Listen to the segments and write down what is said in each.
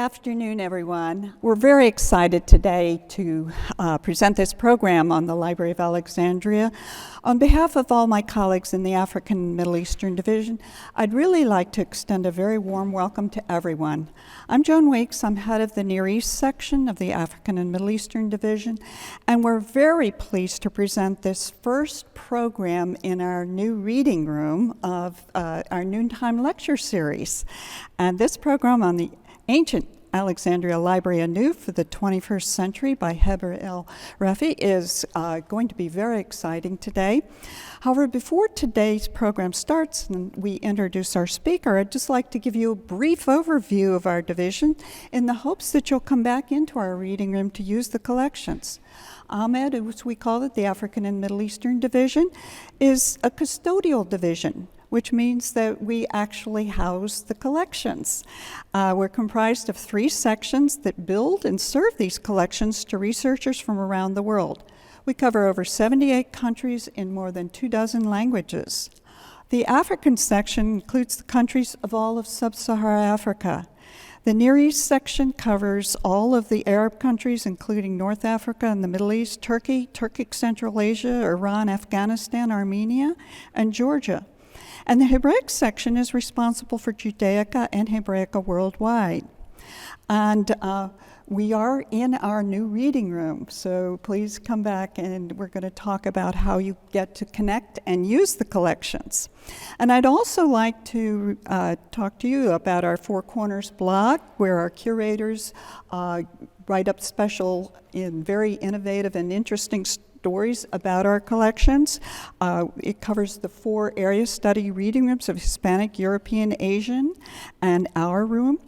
afternoon, everyone. We're very excited today to present this program on the Library of Alexandria. On behalf of all my colleagues in the African and Middle Eastern Division, I'd really like to extend a very warm welcome to everyone. I'm Joan Weeks. I'm head of the Near East section of the African and Middle Eastern Division, and we're very pleased to present this first program in our new reading room of our noontime lecture series. And this program on the Ancient Alexandria Library Anew for the 21st Century by Heba El-Rafey is going to be very exciting today. However, before today's program starts and we introduce our speaker, I'd just like to give you a brief overview of our division in the hopes that you'll come back into our reading room to use the collections. Ahmed, as we call it, the African and Middle Eastern Division, is a custodial division, which means that we actually house the collections. We're comprised of 3 sections that build and serve these collections to researchers from around the world. We cover over 78 countries in more than 24 languages. The African section includes the countries of all of sub-Saharan Africa. The Near East section covers all of the Arab countries, including North Africa and the Middle East, Turkey, Turkic Central Asia, Iran, Afghanistan, Armenia, and Georgia. And the Hebraic section is responsible for Judaica and Hebraica worldwide. And we are in our new reading room, so please come back and we're going to talk about how you get to connect and use the collections. And I'd also like to talk to you about our Four Corners blog, where our curators write up special and very innovative and interesting stories about our collections. It covers the 4 area study reading rooms of Hispanic, European, Asian, and our room.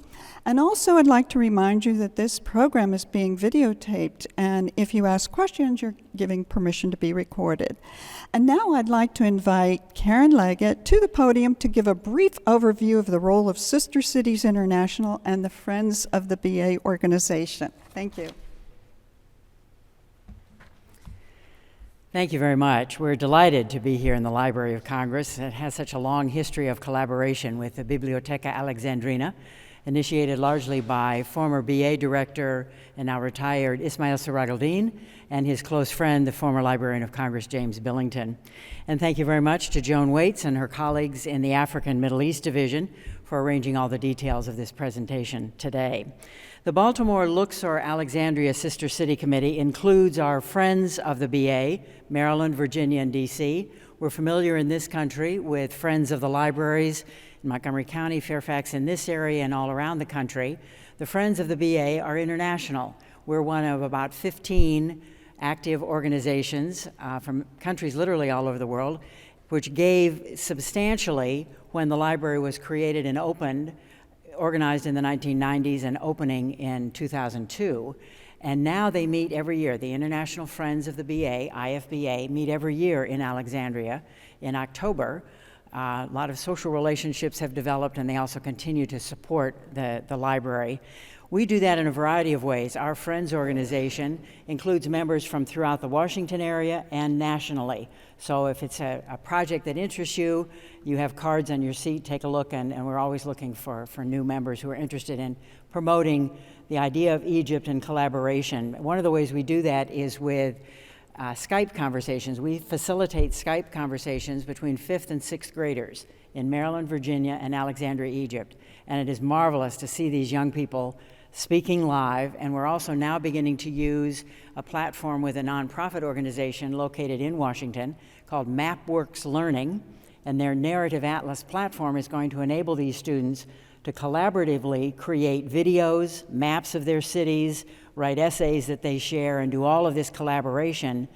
And also, I'd like to remind you that this program is being videotaped, and if you ask questions, you're giving permission to be recorded. And now I'd like to invite Karen Leggett to the podium to give a brief overview of the role of Sister Cities International and the Friends of the BA organization. Thank you. Thank you very much. We're delighted to be here in the Library of Congress. It has such a long history of collaboration with the Bibliotheca Alexandria, initiated largely by former BA director and now retired Ismail Siragaldin and his close friend, the former Librarian of Congress, James Billington. And thank you very much to Joan Waits and her colleagues in the African Middle East Division for arranging all the details of this presentation today. The Baltimore Luxor Alexandria Sister City Committee includes our Friends of the BA, Maryland, Virginia, and DC. We're familiar in this country with Friends of the Libraries in Montgomery County, Fairfax, in this area, and all around the country. The Friends of the BA are international. We're one of about 15 active organizations from countries literally all over the world, which gave substantially when the library was created and opened, organized in the 1990s and opening in 2002. And now they meet every year. The International Friends of the BA, IFBA, meet every year in Alexandria in October. A lot of social relationships have developed, and they also continue to support the library. We do that in a variety of ways. Our Friends organization includes members from throughout the Washington area and nationally. So if it's a project that interests you, you have cards on your seat, take a look, and we're always looking for new members who are interested in promoting the idea of Egypt and collaboration. One of the ways we do that is with Skype conversations. We facilitate Skype conversations between 5th and 6th graders in Maryland, Virginia, and Alexandria, Egypt. And it is marvelous to see these young people speaking live, and we're also now beginning to use a platform with a nonprofit organization located in Washington called MapWorks Learning, and their Narrative Atlas platform is going to enable these students to collaboratively create videos, maps of their cities, write essays that they share, and do all of this collaboration.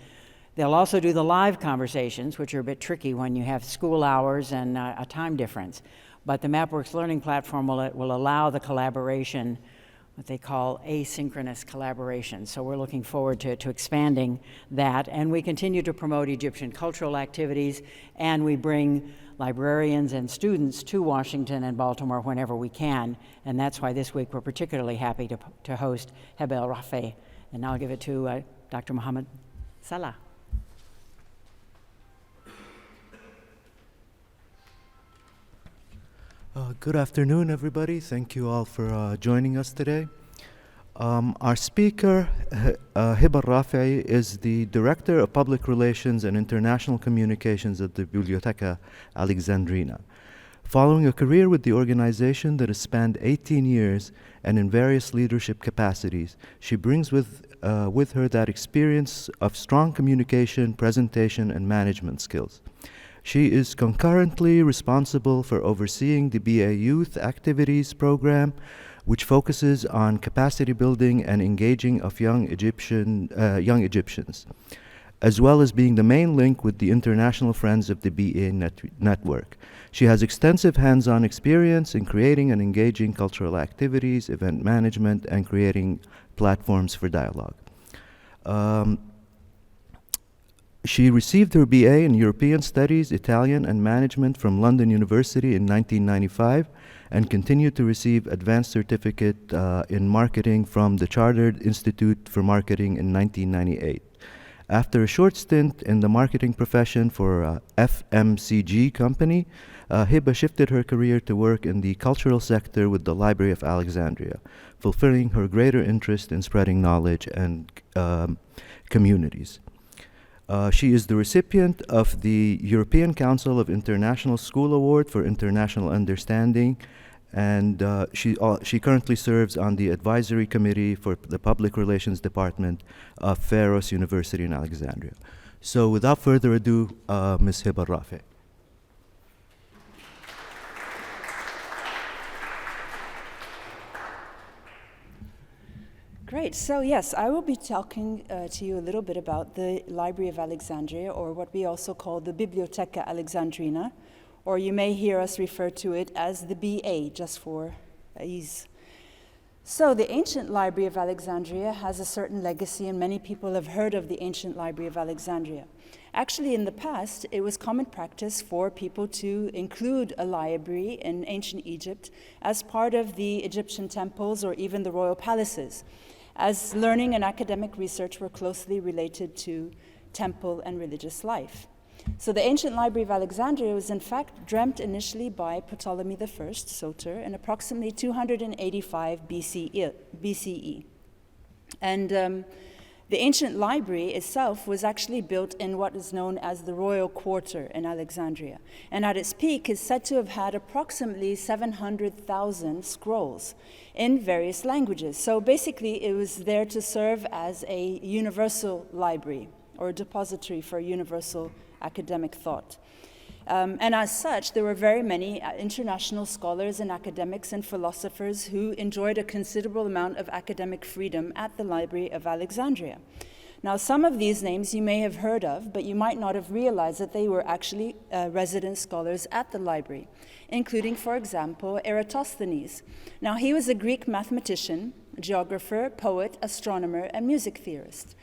They'll also do the live conversations, which are a bit tricky when you have school hours and a time difference. But the MapWorks Learning platform will allow the collaboration, what they call asynchronous collaboration. So we're looking forward to expanding that. And we continue to promote Egyptian cultural activities, and we bring librarians and students to Washington and Baltimore whenever we can. And that's why this week we're particularly happy to host Heba El-Rafey. And now I'll give it to Dr. Mohammed Salah. Good afternoon, everybody. Thank you all for joining us today. Our speaker, Heba El-Rafey, is the Director of Public Relations and International Communications at the Bibliotheca Alexandria. Following a career with the organization that has spanned 18 years and in various leadership capacities, she brings with her that experience of strong communication, presentation, and management skills. She is concurrently responsible for overseeing the BA Youth Activities Program, which focuses on capacity building and engaging of young Egyptians, as well as being the main link with the International Friends of the BA Network. She has extensive hands-on experience in creating and engaging cultural activities, event management, and creating platforms for dialogue. She received her BA in European Studies, Italian, and Management from London University in 1995 and continued to receive advanced certificate in marketing from the Chartered Institute for Marketing in 1998. After a short stint in the marketing profession for FMCG company, Heba shifted her career to work in the cultural sector with the Library of Alexandria, fulfilling her greater interest in spreading knowledge and communities. She is the recipient of the European Council of International School Award for International Understanding, and she currently serves on the advisory committee for the Public Relations Department of Pharos University in Alexandria. So without further ado, Ms. Heba El-Rafey. Great. So yes, I will be talking to you a little bit about the Library of Alexandria, or what we also call the Bibliotheca Alexandrina, or you may hear us refer to it as the BA, just for ease. So the ancient Library of Alexandria has a certain legacy, and many people have heard of the ancient Library of Alexandria. Actually, in the past, it was common practice for people to include a library in ancient Egypt as part of the Egyptian temples or even the royal palaces, as learning and academic research were closely related to temple and religious life. So the ancient Library of Alexandria was in fact dreamt initially by Ptolemy I, Soter, in approximately 285 BCE. And the ancient library itself was actually built in what is known as the Royal Quarter in Alexandria. And at its peak is said to have had approximately 700,000 scrolls in various languages. So basically it was there to serve as a universal library, or a depository for universal academic thought. And as such, there were very many international scholars and academics and philosophers who enjoyed a considerable amount of academic freedom at the Library of Alexandria. Now, some of these names you may have heard of, but you might not have realized that they were actually resident scholars at the library, including, for example, Eratosthenes. Now, he was a Greek mathematician, geographer, poet, astronomer, and music theorist.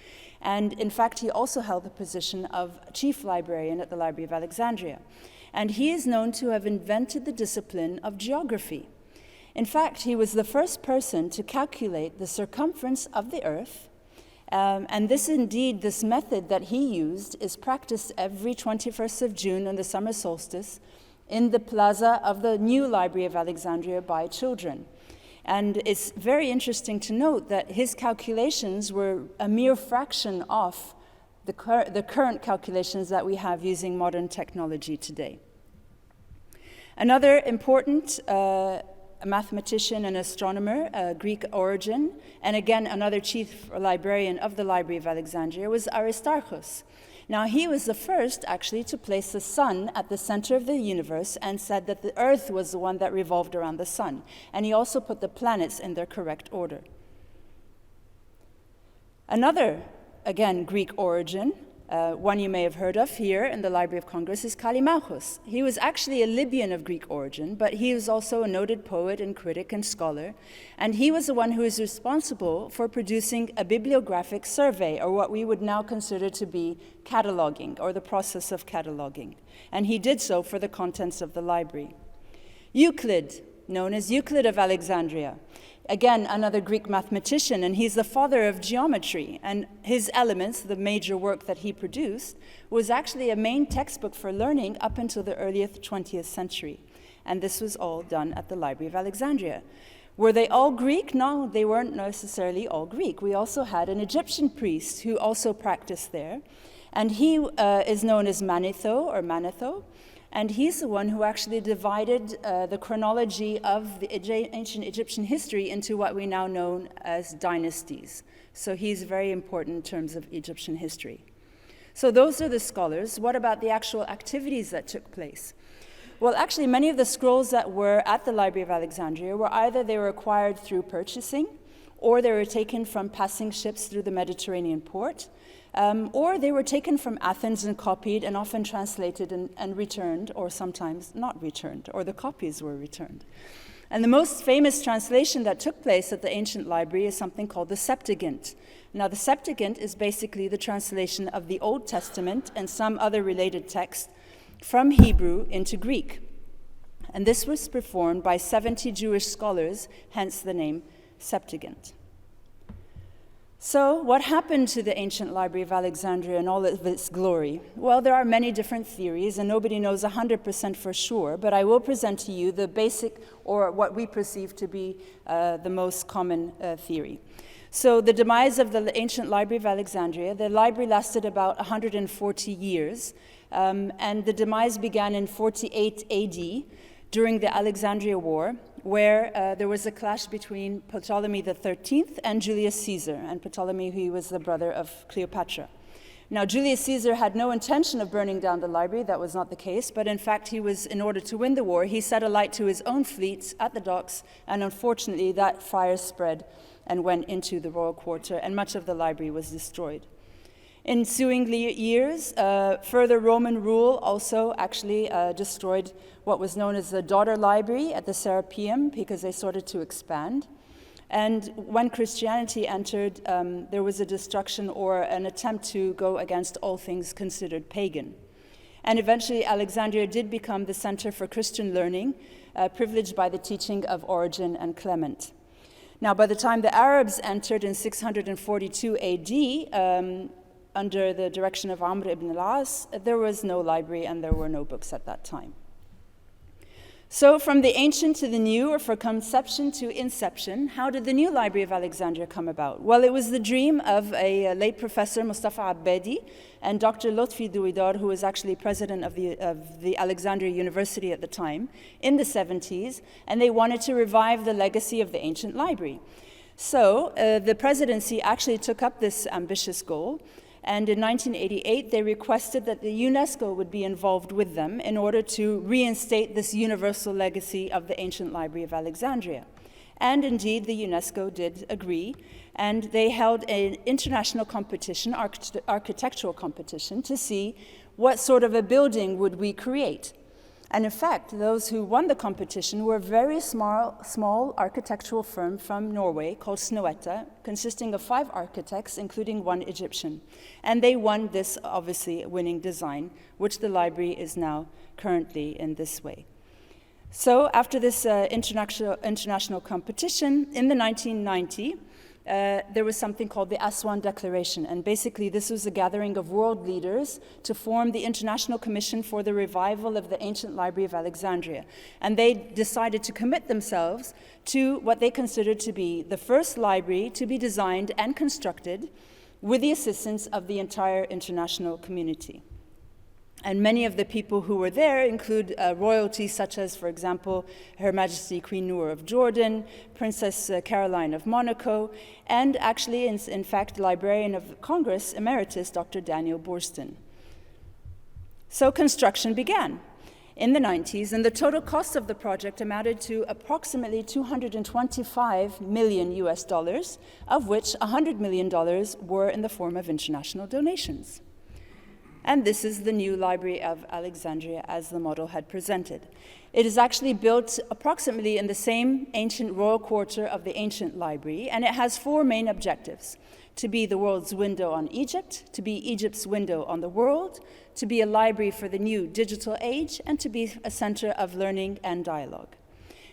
And in fact, he also held the position of chief librarian at the Library of Alexandria. And he is known to have invented the discipline of geography. In fact, he was the first person to calculate the circumference of the Earth. And this method that he used is practiced every 21st of June on the summer solstice in the plaza of the new Library of Alexandria by children. And it's very interesting to note that his calculations were a mere fraction of the current calculations that we have using modern technology today. Another important mathematician and astronomer, Greek origin, and again another chief librarian of the Library of Alexandria, was Aristarchus. Now, he was the first, actually, to place the sun at the center of the universe and said that the Earth was the one that revolved around the sun. And he also put the planets in their correct order. Another, again, Greek origin, one you may have heard of here in the Library of Congress, is Callimachus. He was actually a Libyan of Greek origin, but he was also a noted poet and critic and scholar. And he was the one who is responsible for producing a bibliographic survey, or what we would now consider to be cataloging, or the process of cataloging. And he did so for the contents of the library. Euclid, known as Euclid of Alexandria. Again, another Greek mathematician, and he's the father of geometry. And his Elements, the major work that he produced, was actually a main textbook for learning up until the early 20th century. And this was all done at the Library of Alexandria. Were they all Greek? No, they weren't necessarily all Greek. We also had an Egyptian priest who also practiced there. And he is known as Manetho, and he's the one who actually divided the chronology of the ancient Egyptian history into what we now know as dynasties. So he's very important in terms of Egyptian history. So those are the scholars. What about the actual activities that took place? Well, actually, many of the scrolls that were at the Library of Alexandria were either they were acquired through purchasing, or they were taken from passing ships through the Mediterranean port, or they were taken from Athens and copied and often translated and returned, or sometimes not returned, or the copies were returned. And the most famous translation that took place at the ancient library is something called the Septuagint. Now, the Septuagint is basically the translation of the Old Testament and some other related text from Hebrew into Greek. And this was performed by 70 Jewish scholars, hence the name Septuagint. So what happened to the ancient Library of Alexandria and all of its glory? Well, there are many different theories, and nobody knows 100% for sure, but I will present to you the basic, or what we perceive to be the most common theory. So the demise of the ancient Library of Alexandria, the library lasted about 140 years, and the demise began in 48 AD during the Alexandria War, where there was a clash between Ptolemy XIII and Julius Caesar, and Ptolemy, who was the brother of Cleopatra. Now, Julius Caesar had no intention of burning down the library. That was not the case, but in fact, he was, in order to win the war, he set alight to his own fleets at the docks, and unfortunately, that fire spread and went into the royal quarter, and much of the library was destroyed. In ensuing years, further Roman rule also actually destroyed what was known as the daughter library at the Serapeum, because they started to expand. And when Christianity entered, there was a destruction or an attempt to go against all things considered pagan. And eventually, Alexandria did become the center for Christian learning, privileged by the teaching of Origen and Clement. Now, by the time the Arabs entered in 642 AD, under the direction of Amr ibn al-As, there was no library and there were no books at that time. So from the ancient to the new, or from conception to inception, how did the new Library of Alexandria come about? Well, it was the dream of a late professor, Mustafa Abedi, and Dr. Lotfi Douidar, who was actually president of the Alexandria University at the time, in the 70s, and they wanted to revive the legacy of the ancient library. So the presidency actually took up this ambitious goal, and in 1988, they requested that the UNESCO would be involved with them in order to reinstate this universal legacy of the ancient Library of Alexandria. And indeed, the UNESCO did agree, and they held an international competition, architectural competition, to see what sort of a building would we create. And in fact, those who won the competition were a very small architectural firm from Norway called Snoetta, consisting of 5 architects, including 1 Egyptian. And they won this, obviously, winning design, which the library is now currently in this way. So after this international competition, in the 1990, there was something called the Aswan Declaration, and basically this was a gathering of world leaders to form the International Commission for the Revival of the Ancient Library of Alexandria. And they decided to commit themselves to what they considered to be the first library to be designed and constructed with the assistance of the entire international community. And many of the people who were there include royalty such as, for example, Her Majesty Queen Noor of Jordan, Princess Caroline of Monaco, and actually, in fact, Librarian of Congress Emeritus, Dr. Daniel Boorstin. So construction began in the 90s, and the total cost of the project amounted to approximately $225 million US, of which $100 million were in the form of international donations. And this is the new Library of Alexandria as the model had presented. It is actually built approximately in the same ancient royal quarter of the ancient library, and it has 4 main objectives: to be the world's window on Egypt, to be Egypt's window on the world, to be a library for the new digital age, and to be a center of learning and dialogue.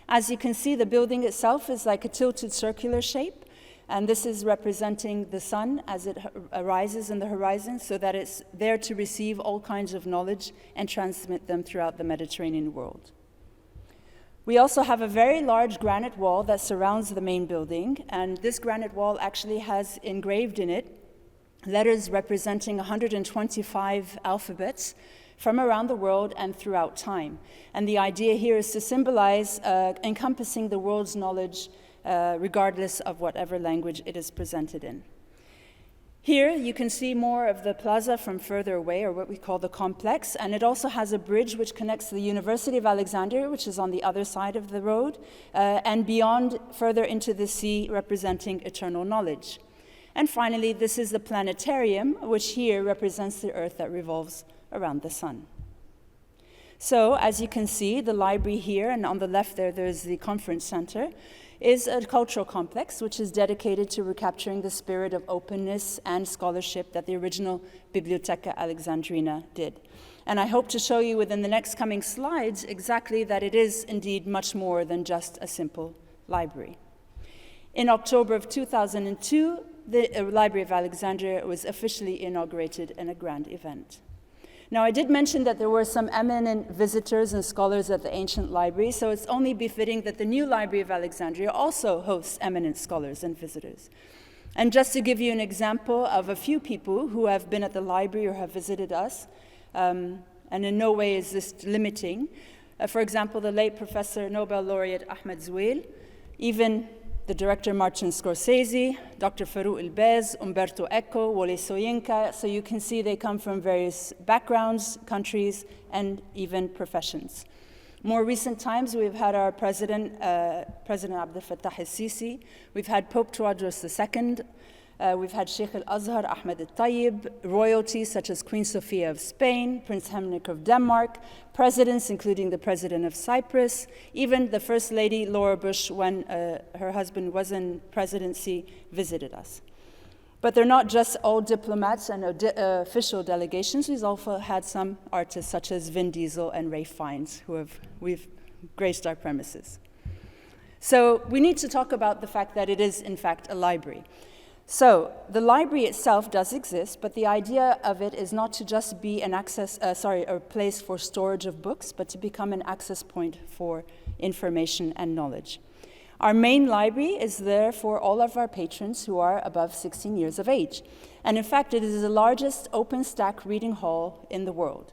As you can see, the building itself is like a tilted circular shape, and this is representing the sun as it arises in the horizon, so that it's there to receive all kinds of knowledge and transmit them throughout the Mediterranean world. We also have a very large granite wall that surrounds the main building, and this granite wall actually has engraved in it letters representing 125 alphabets from around the world and throughout time. And the idea here is to symbolize encompassing the world's knowledge regardless of whatever language it is presented in. Here you can see more of the plaza from further away, or what we call the complex, and it also has a bridge which connects the University of Alexandria, which is on the other side of the road, and beyond, further into the sea, representing eternal knowledge. And finally, this is the Planetarium, which here represents the Earth that revolves around the sun. So, as you can see, the library here, and on the left there's the conference center, is a cultural complex which is dedicated to recapturing the spirit of openness and scholarship that the original Bibliotheca Alexandrina did. And I hope to show you within the next coming slides exactly that it is indeed much more than just a simple library. In October of 2002, the Library of Alexandria was officially inaugurated in a grand event. Now, I did mention that there were some eminent visitors and scholars at the ancient library, so it's only befitting that the new Library of Alexandria also hosts eminent scholars and visitors. And just to give you an example of a few people who have been at the library or have visited us, and in no way is this limiting, for example, the late Professor Nobel laureate Ahmed Zouil, even the director Martin Scorsese, Dr. Farouk El-Bez, Umberto Eco, Wole Soyinka. So you can see they come from various backgrounds, countries, and even professions. More recent times, we've had our president, President Abdel Fattah el-Sisi. We've had Pope Tawadros II. We've had Sheikh al-Azhar, Ahmed al-Tayyib, royalties such as Queen Sofia of Spain, Prince Henrik of Denmark, presidents including the President of Cyprus, even the First Lady Laura Bush, when her husband was in presidency, visited us. But they're not just all diplomats and official delegations. We've also had some artists such as Vin Diesel and Ray Fiennes we've graced our premises. So we need to talk about the fact that it is in fact a library. So the library itself does exist, but the idea of it is not to just be an a place for storage of books, but to become an access point for information and knowledge. Our main library is there for all of our patrons who are above 16 years of age. And in fact, it is the largest open stack reading hall in the world.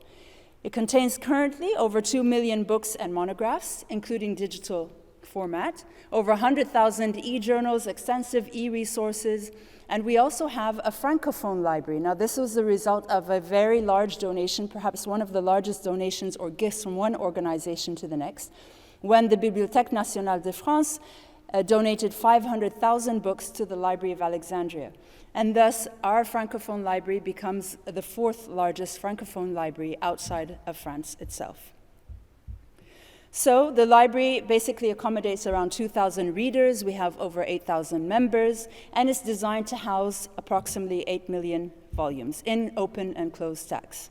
It contains currently over 2 million books and monographs, including digital format, over 100,000 e-journals, extensive e-resources, and we also have a Francophone library. Now, this was the result of a very large donation, perhaps one of the largest donations or gifts from one organization to the next, when the Bibliothèque Nationale de France donated 500,000 books to the Library of Alexandria. And thus, our Francophone library becomes the 4th largest Francophone library outside of France itself. So the library basically accommodates around 2,000 readers. We have over 8,000 members, and it's designed to house approximately 8 million volumes in open and closed stacks.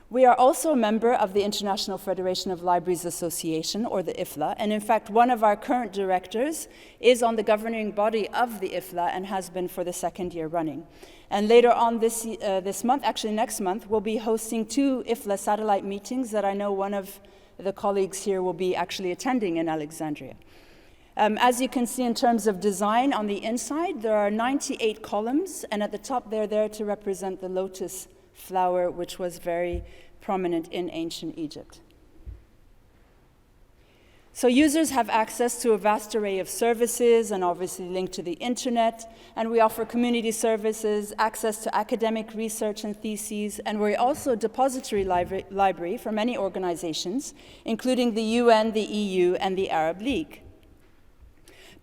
We are also a member of the International Federation of Libraries Association, or the IFLA, and in fact, one of our current directors is on the governing body of the IFLA and has been for the 2nd year running. And later on this month, actually next month, we'll be hosting 2 IFLA satellite meetings that I know one of the colleagues here will be actually attending in Alexandria. As you can see in terms of design on the inside, there are 98 columns, and at the top they're there to represent the lotus flower, which was very prominent in ancient Egypt. So users have access to a vast array of services and obviously linked to the internet, and we offer community services, access to academic research and theses, and we're also a depository library for many organizations, including the UN, the EU, and the Arab League.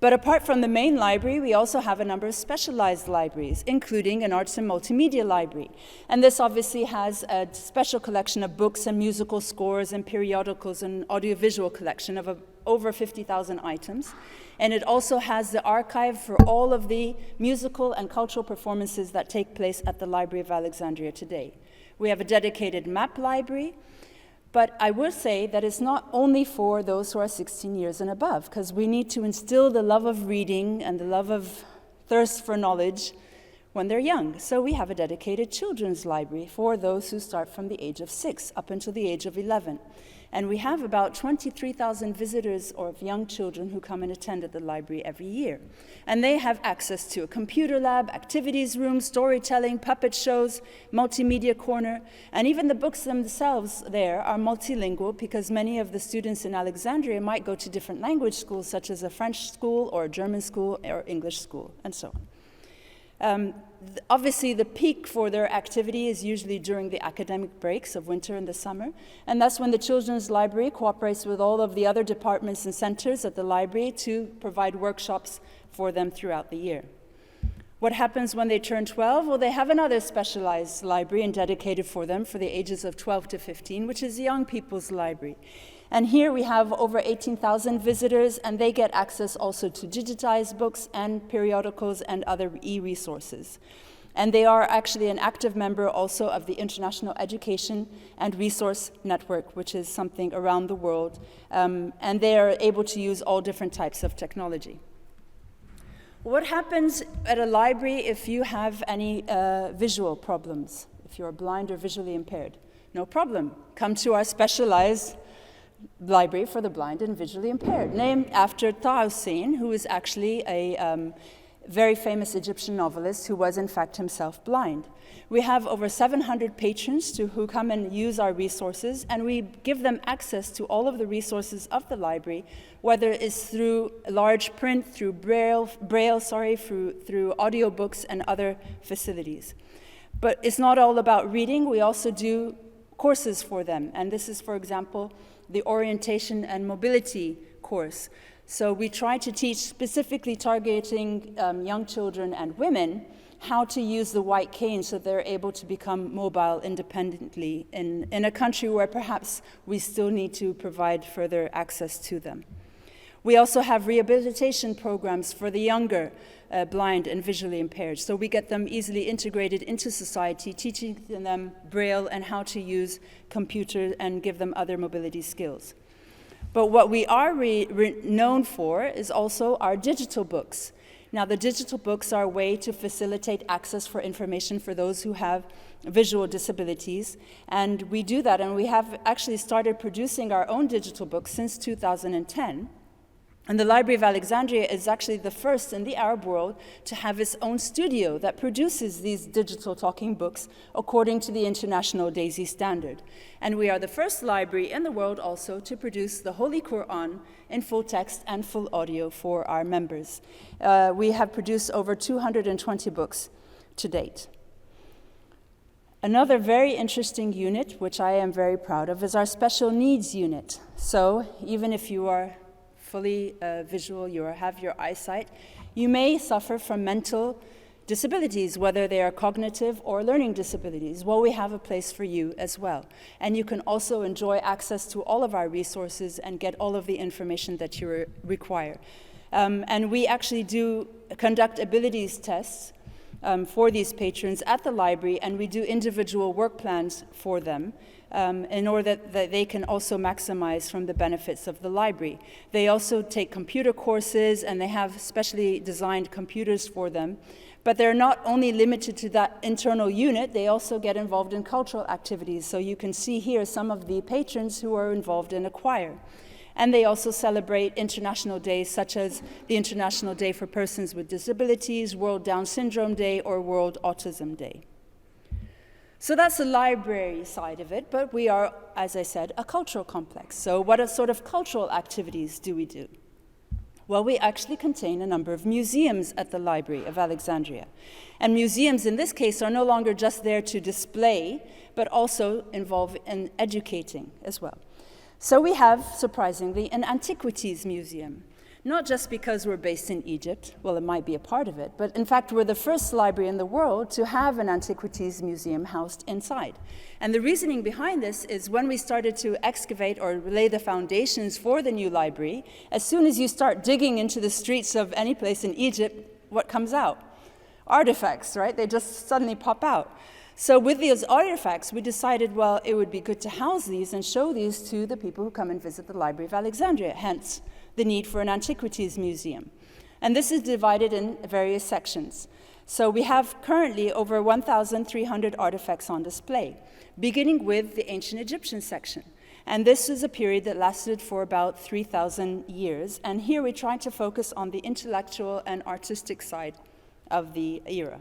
But apart from the main library, we also have a number of specialized libraries, including an arts and multimedia library. And this obviously has a special collection of books and musical scores and periodicals and audiovisual collection of over 50,000 items. And it also has the archive for all of the musical and cultural performances that take place at the Library of Alexandria today. We have a dedicated map library. But I will say that it's not only for those who are 16 years and above, because we need to instill the love of reading and the love of thirst for knowledge when they're young. So we have a dedicated children's library for those who start from the age of 6 up until the age of 11. And we have about 23,000 visitors of young children who come and attend at the library every year. And they have access to a computer lab, activities room, storytelling, puppet shows, multimedia corner, and even the books themselves there are multilingual because many of the students in Alexandria might go to different language schools, such as a French school or a German school or English school, and so on. Obviously, the peak for their activity is usually during the academic breaks of winter and the summer, and that's when the Children's Library cooperates with all of the other departments and centers at the library to provide workshops for them throughout the year. What happens when they turn 12? Well, they have another specialized library and dedicated for them for the ages of 12 to 15, which is the Young People's Library. And here we have over 18,000 visitors, and they get access also to digitized books and periodicals and other e-resources. And they are actually an active member also of the International Education and Resource Network, which is something around the world, and they are able to use all different types of technology. What happens at a library if you have any visual problems, if you're blind or visually impaired? No problem. Come to our specialized library for the blind and visually impaired, named after Taha Hussein, who is actually a very famous Egyptian novelist who was in fact himself blind. We have over 700 patrons who come and use our resources, and we give them access to all of the resources of the library, whether it's through large print, through braille, through audiobooks and other facilities. But it's not all about reading. We also do courses for them, and this is, for example, the orientation and mobility course. So we try to teach, specifically targeting young children and women, how to use the white cane so they're able to become mobile independently in a country where perhaps we still need to provide further access to them. We also have rehabilitation programs for the younger blind and visually impaired. So we get them easily integrated into society, teaching them Braille and how to use computers and give them other mobility skills. But what we are known for is also our digital books. Now, the digital books are a way to facilitate access for information for those who have visual disabilities. And we do that, and we have actually started producing our own digital books since 2010. And the Library of Alexandria is actually the first in the Arab world to have its own studio that produces these digital talking books according to the International DAISY standard. And we are the first library in the world also to produce the Holy Quran in full text and full audio for our members. We have produced over 220 books to date. Another very interesting unit, which I am very proud of, is our special needs unit. So even if you are fully visual, you have your eyesight, you may suffer from mental disabilities, whether they are cognitive or learning disabilities. Well, we have a place for you as well. And you can also enjoy access to all of our resources and get all of the information that you require. And we actually do conduct abilities tests for these patrons at the library, and we do individual work plans for them in order that they can also maximize from the benefits of the library. They also take computer courses, and they have specially designed computers for them. But they're not only limited to that internal unit, they also get involved in cultural activities. So you can see here some of the patrons who are involved in a choir. And they also celebrate international days, such as the International Day for Persons with Disabilities, World Down Syndrome Day, or World Autism Day. So that's the library side of it, but we are, as I said, a cultural complex. So what sort of cultural activities do we do? Well, we actually contain a number of museums at the Library of Alexandria. And museums in this case are no longer just there to display, but also involve in educating as well. So we have, surprisingly, an antiquities museum. Not just because we're based in Egypt, well, it might be a part of it, but in fact, we're the first library in the world to have an antiquities museum housed inside. And the reasoning behind this is when we started to excavate or lay the foundations for the new library, as soon as you start digging into the streets of any place in Egypt, what comes out? Artifacts, right? They just suddenly pop out. So with these artifacts, we decided, well, it would be good to house these and show these to the people who come and visit the Library of Alexandria, hence the need for an antiquities museum. And this is divided in various sections. So we have currently over 1,300 artifacts on display, beginning with the ancient Egyptian section. And this is a period that lasted for about 3,000 years. And here we try to focus on the intellectual and artistic side of the era.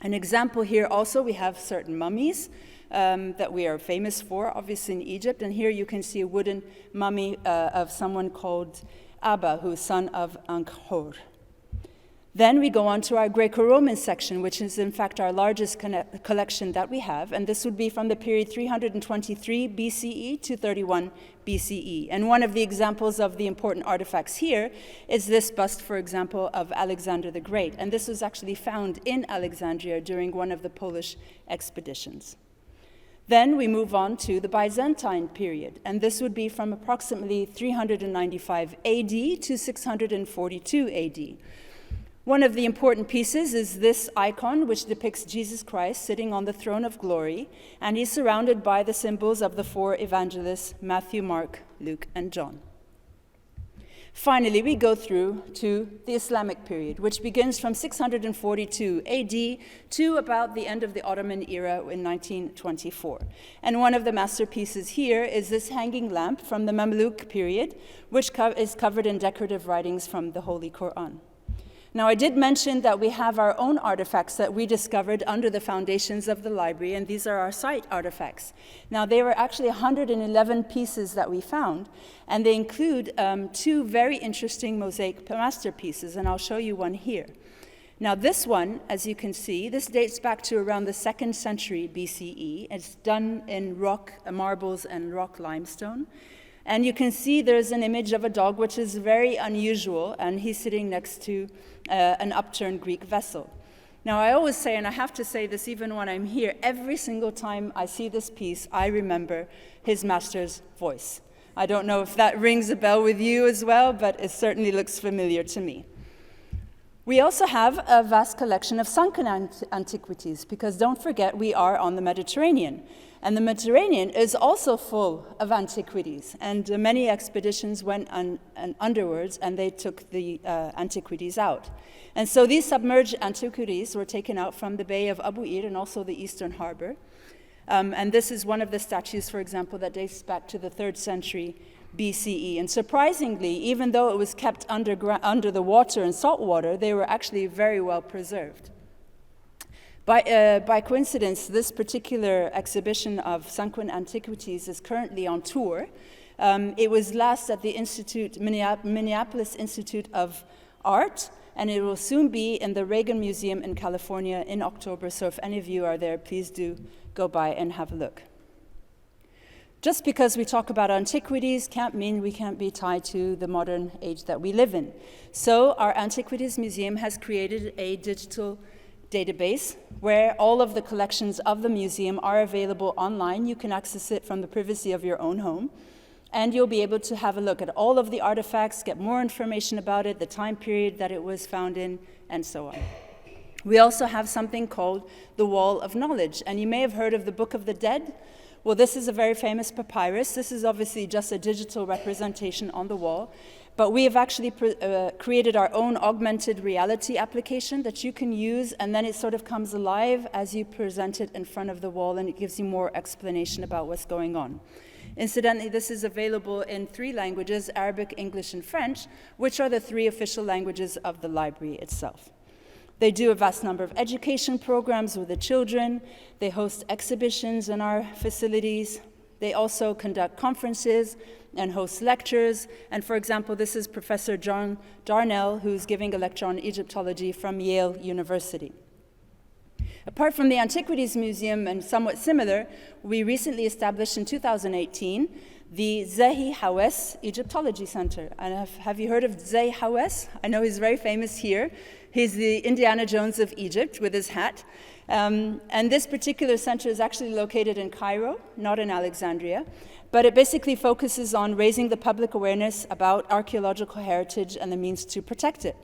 An example here also, we have certain mummies that we are famous for, obviously in Egypt. And here you can see a wooden mummy of someone called Abba, who is son of Ankhor. Then we go on to our Greco-Roman section, which is in fact our largest collection that we have, and this would be from the period 323 BCE to 31 BCE. And one of the examples of the important artifacts here is this bust, for example, of Alexander the Great, and this was actually found in Alexandria during one of the Polish expeditions. Then we move on to the Byzantine period, and this would be from approximately 395 AD to 642 AD. One of the important pieces is this icon, which depicts Jesus Christ sitting on the throne of glory, and he's surrounded by the symbols of the four evangelists, Matthew, Mark, Luke, and John. Finally, we go through to the Islamic period, which begins from 642 AD to about the end of the Ottoman era in 1924. And one of the masterpieces here is this hanging lamp from the Mamluk period, which is covered in decorative writings from the Holy Quran. Now, I did mention that we have our own artifacts that we discovered under the foundations of the library, and these are our site artifacts. Now, they were actually 111 pieces that we found, and they include two very interesting mosaic masterpieces, and I'll show you one here. Now, this one, as you can see, this dates back to around the 2nd century BCE. It's done in rock, marbles, and rock limestone. And you can see there's an image of a dog, which is very unusual, and he's sitting next to an upturned Greek vessel. Now, I always say, and I have to say this even when I'm here, every single time I see this piece, I remember his master's voice. I don't know if that rings a bell with you as well, but it certainly looks familiar to me. We also have a vast collection of sunken antiquities, because don't forget, we are on the Mediterranean. And the Mediterranean is also full of antiquities, and many expeditions went underwards, and they took the antiquities out. And so these submerged antiquities were taken out from the Bay of Abu Qir and also the Eastern Harbor. And this is one of the statues, for example, that dates back to the 3rd century BCE. And surprisingly, even though it was kept under the water and salt water, they were actually very well preserved. By coincidence, this particular exhibition of sunken antiquities is currently on tour. It was last at the Minneapolis Institute of Art, and it will soon be in the Reagan Museum in California in October. So if any of you are there, please do go by and have a look. Just because we talk about antiquities can't mean we can't be tied to the modern age that we live in. So our Antiquities Museum has created a digital database where all of the collections of the museum are available online. You can access it from the privacy of your own home, and you'll be able to have a look at all of the artifacts, get more information about it, the time period that it was found in, and so on. We also have something called the Wall of Knowledge, and you may have heard of the Book of the Dead. Well, this is a very famous papyrus. This is obviously just a digital representation on the wall, but we have actually created our own augmented reality application that you can use, and then it sort of comes alive as you present it in front of the wall, and it gives you more explanation about what's going on. Incidentally, this is available in 3 languages, Arabic, English, and French, which are the 3 official languages of the library itself. They do a vast number of education programs with the children. They host exhibitions in our facilities. They also conduct conferences and host lectures. And for example, this is Professor John Darnell, who's giving a lecture on Egyptology from Yale University. Apart from the Antiquities Museum, and somewhat similar, we recently established in 2018 the Zahi Hawass Egyptology Center. And have you heard of Zahi Hawass? I know he's very famous here. He's the Indiana Jones of Egypt with his hat. And this particular center is actually located in Cairo, not in Alexandria. But it basically focuses on raising the public awareness about archaeological heritage and the means to protect it.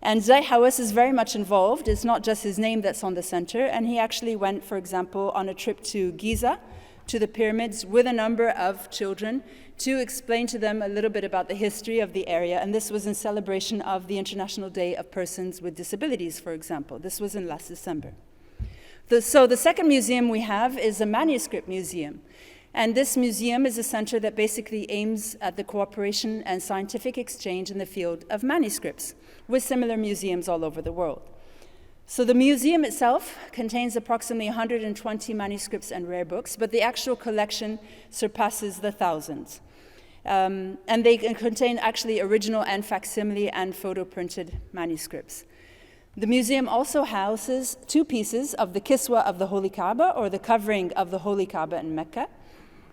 And Zahi Hawass is very much involved. It's not just his name that's on the center. And he actually went, for example, on a trip to Giza, to the pyramids, with a number of children. to explain to them a little bit about the history of the area, and this was in celebration of the International Day of Persons with Disabilities, for example. This was in last December. So the second museum we have is a manuscript museum. And this museum is a center that basically aims at the cooperation and scientific exchange in the field of manuscripts, with similar museums all over the world. So the museum itself contains approximately 120 manuscripts and rare books, but the actual collection surpasses the thousands. And they contain actually original and facsimile and photo-printed manuscripts. The museum also houses 2 pieces of the Kiswa of the Holy Kaaba, or the covering of the Holy Kaaba in Mecca.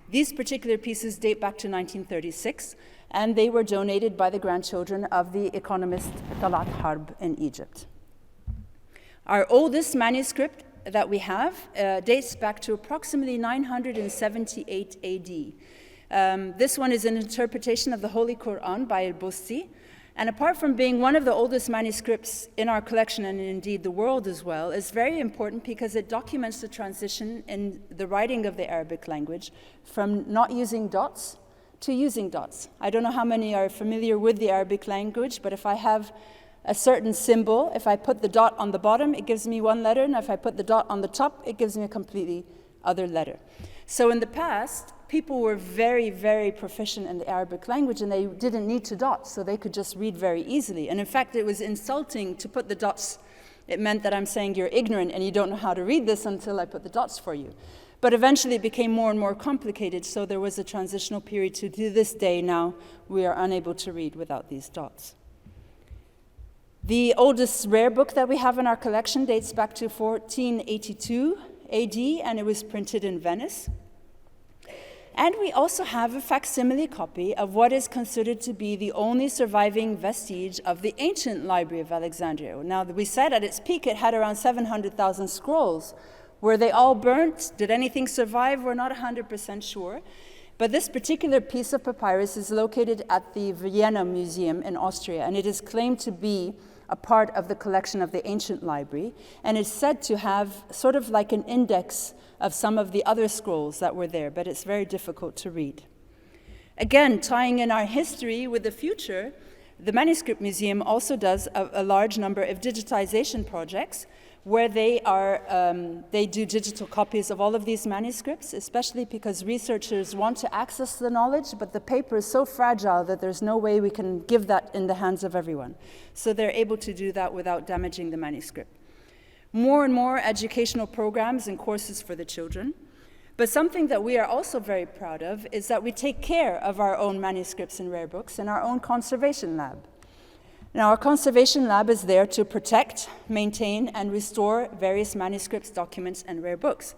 These particular pieces date back to 1936, and they were donated by the grandchildren of the economist Talat Harb in Egypt. Our oldest manuscript that we have dates back to approximately 978 AD. This one is an interpretation of the Holy Quran by al-Busti. And apart from being one of the oldest manuscripts in our collection, and indeed the world as well, it's very important because it documents the transition in the writing of the Arabic language from not using dots to using dots. I don't know how many are familiar with the Arabic language, but if I have a certain symbol, if I put the dot on the bottom, it gives me one letter, and if I put the dot on the top, it gives me a completely other letter. So in the past, people were very, very proficient in the Arabic language, and they didn't need to dot, so they could just read very easily. And in fact, it was insulting to put the dots. It meant that I'm saying you're ignorant and you don't know how to read this until I put the dots for you. But eventually it became more and more complicated, so there was a transitional period to this day now we are unable to read without these dots. The oldest rare book that we have in our collection dates back to 1482 AD, and it was printed in Venice. And we also have a facsimile copy of what is considered to be the only surviving vestige of the ancient Library of Alexandria. Now, we said at its peak it had around 700,000 scrolls. Were they all burnt? Did anything survive? We're not 100% sure. But this particular piece of papyrus is located at the Vienna Museum in Austria, and it is claimed to be a part of the collection of the ancient library, and is said to have sort of like an index of some of the other scrolls that were there, but it's very difficult to read. Again, tying in our history with the future, the Manuscript Museum also does a large number of digitization projects where they do digital copies of all of these manuscripts, especially because researchers want to access the knowledge, but the paper is so fragile that there's no way we can give that in the hands of everyone. So they're able to do that without damaging the manuscript. More and more educational programs and courses for the children. But something that we are also very proud of is that we take care of our own manuscripts and rare books in our own conservation lab. Now, our conservation lab is there to protect, maintain, and restore various manuscripts, documents, and rare books.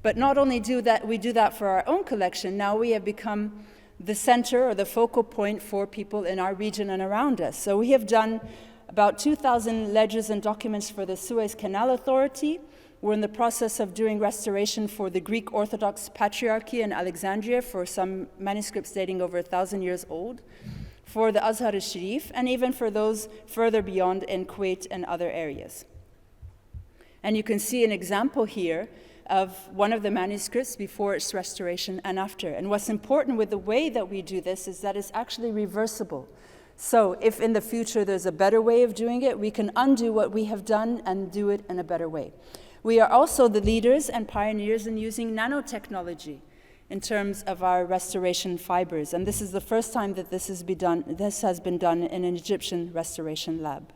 But not only do we do that for our own collection, now we have become the center or the focal point for people in our region and around us. So we have done about 2,000 ledgers and documents for the Suez Canal Authority. We're in the process of doing restoration for the Greek Orthodox Patriarchy in Alexandria for some manuscripts dating over 1,000 years old, for the Azhar al-Sharif, and even for those further beyond in Kuwait and other areas. And you can see an example here of one of the manuscripts before its restoration and after. And what's important with the way that we do this is that it's actually reversible. So if in the future there's a better way of doing it, we can undo what we have done and do it in a better way. We are also the leaders and pioneers in using nanotechnology in terms of our restoration fibers. And this is the first time that this has been done in an Egyptian restoration lab.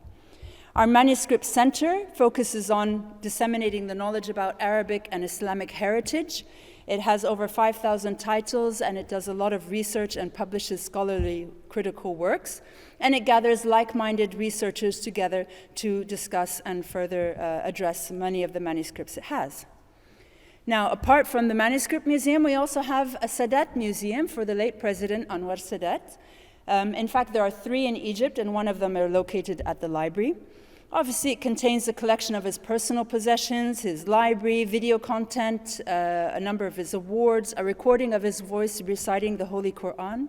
Our Manuscript Center focuses on disseminating the knowledge about Arabic and Islamic heritage. It has over 5,000 titles, and it does a lot of research and publishes scholarly critical works. And it gathers like-minded researchers together to discuss and further address many of the manuscripts it has. Now, apart from the Manuscript Museum, we also have a Sadat Museum for the late President Anwar Sadat. In fact, there are 3 in Egypt, and one of them are located at the library. Obviously, it contains a collection of his personal possessions, his library, video content, a number of his awards, a recording of his voice reciting the Holy Quran.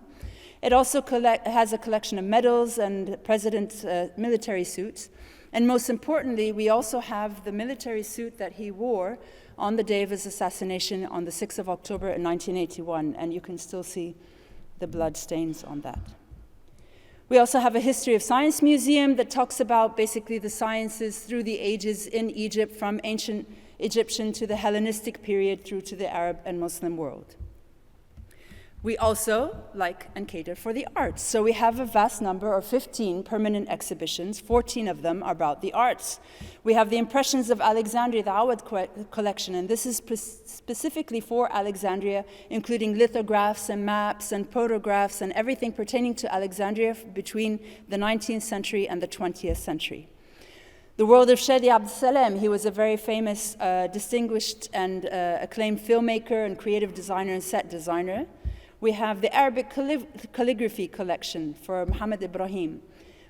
It also has a collection of medals and president's military suits. And most importantly, we also have the military suit that he wore on the day of his assassination on the 6th of October in 1981. And you can still see the blood stains on that. We also have a history of science museum that talks about basically the sciences through the ages in Egypt, from ancient Egyptian to the Hellenistic period through to the Arab and Muslim world. We also like and cater for the arts. So we have a vast number of 15 permanent exhibitions. 14 of them are about the arts. We have the Impressions of Alexandria, the Awad collection, and this is specifically for Alexandria, including lithographs and maps and photographs and everything pertaining to Alexandria between the 19th century and the 20th century. The world of Shadi Abdessalem, he was a very famous, distinguished and acclaimed filmmaker and creative designer and set designer. We have the Arabic calligraphy collection for Muhammad Ibrahim.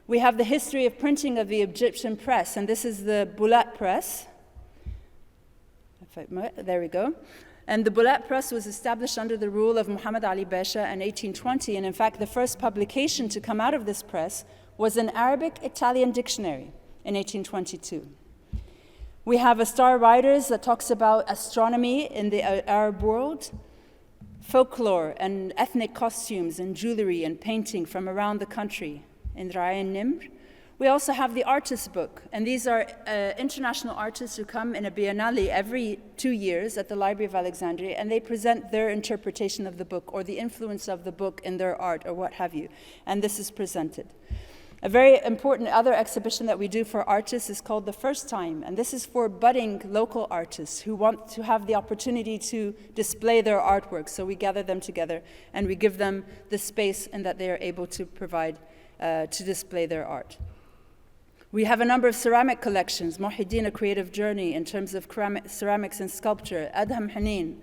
We have the history of printing of the Egyptian press, and this is the Bulat press. There we go. And the Bulat press was established under the rule of Muhammad Ali Pasha in 1820, and in fact, the first publication to come out of this press was an Arabic-Italian dictionary in 1822. We have a Star Riders that talks about astronomy in the Arab world, folklore and ethnic costumes and jewelry and painting from around the country in Ra'ayn Nimr. We also have the artist book, and these are international artists who come in a biennale every 2 years at the Library of Alexandria, and they present their interpretation of the book or the influence of the book in their art or what have you, and this is presented. A very important other exhibition that we do for artists is called The First Time, and this is for budding local artists who want to have the opportunity to display their artwork. So we gather them together and we give them the space and that they are able to provide to display their art. We have a number of ceramic collections, Muhyiddin, A Creative Journey in terms of ceramics and sculpture, Adham Hanin,